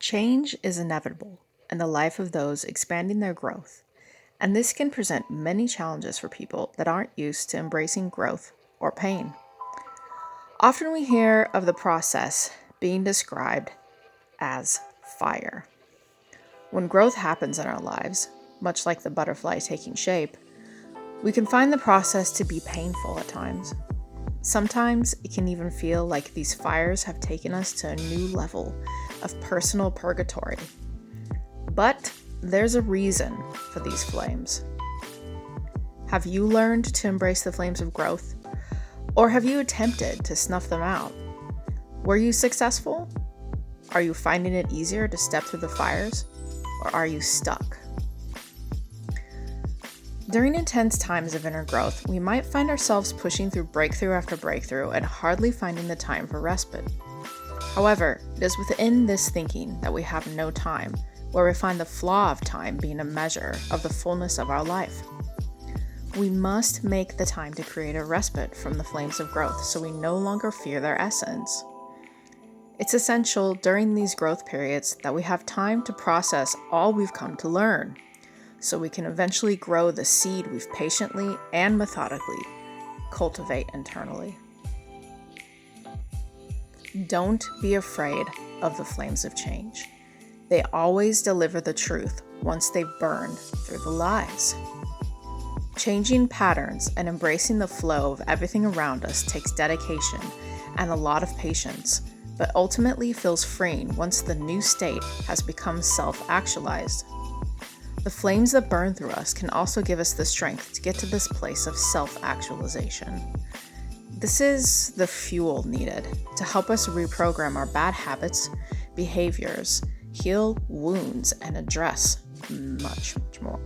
Change is inevitable in the life of those expanding their growth, and this can present many challenges for people that aren't used to embracing growth or pain. Often we hear of the process being described as fire. When growth happens in our lives, much like the butterfly taking shape, we can find the process to be painful at times. Sometimes it can even feel like these fires have taken us to a new level of personal purgatory. But there's a reason for these flames. Have you learned to embrace the flames of growth? Or have you attempted to snuff them out? Were you successful? Are you finding it easier to step through the fires? Or are you stuck? During intense times of inner growth, we might find ourselves pushing through breakthrough after breakthrough and hardly finding the time for respite. However, it is within this thinking that we have no time, where we find the flaw of time being a measure of the fullness of our life. We must make the time to create a respite from the flames of growth so we no longer fear their essence. It's essential during these growth periods that we have time to process all we've come to learn, so we can eventually grow the seed we've patiently and methodically cultivate internally. Don't be afraid of the flames of change. They always deliver the truth once they've burned through the lies. Changing patterns and embracing the flow of everything around us takes dedication and a lot of patience, but ultimately feels freeing once the new state has become self-actualized. The flames that burn through us can also give us the strength to get to this place of self-actualization. This is the fuel needed to help us reprogram our bad habits, behaviors, heal wounds, and address much more.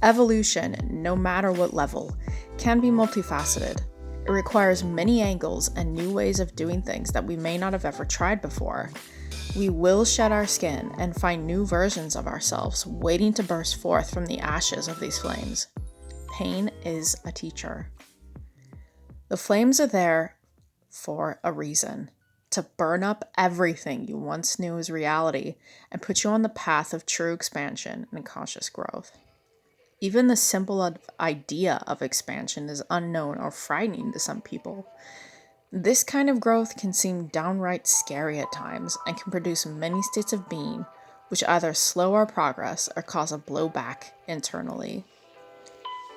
Evolution, no matter what level, can be multifaceted. It requires many angles and new ways of doing things that we may not have ever tried before. We will shed our skin and find new versions of ourselves waiting to burst forth from the ashes of these flames. Pain is a teacher. The flames are there for a reason, to burn up everything you once knew as reality and put you on the path of true expansion and conscious growth. Even the simple idea of expansion is unknown or frightening to some people. This kind of growth can seem downright scary at times and can produce many states of being which either slow our progress or cause a blowback internally.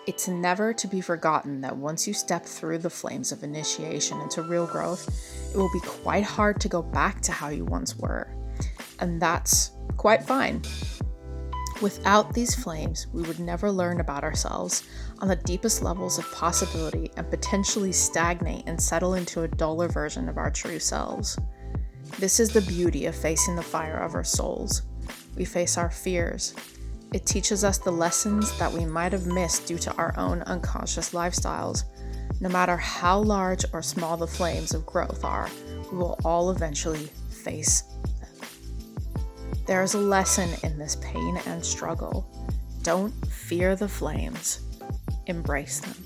It's never to be forgotten that once you step through the flames of initiation into real growth, it will be quite hard to go back to how you once were. And that's quite fine. Without these flames, we would never learn about ourselves on the deepest levels of possibility and potentially stagnate and settle into a duller version of our true selves. This is the beauty of facing the fire of our souls. We face our fears. It teaches us the lessons that we might have missed due to our own unconscious lifestyles. No matter how large or small the flames of growth are, we will all eventually face them. There is a lesson in this pain and struggle. Don't fear the flames. Embrace them.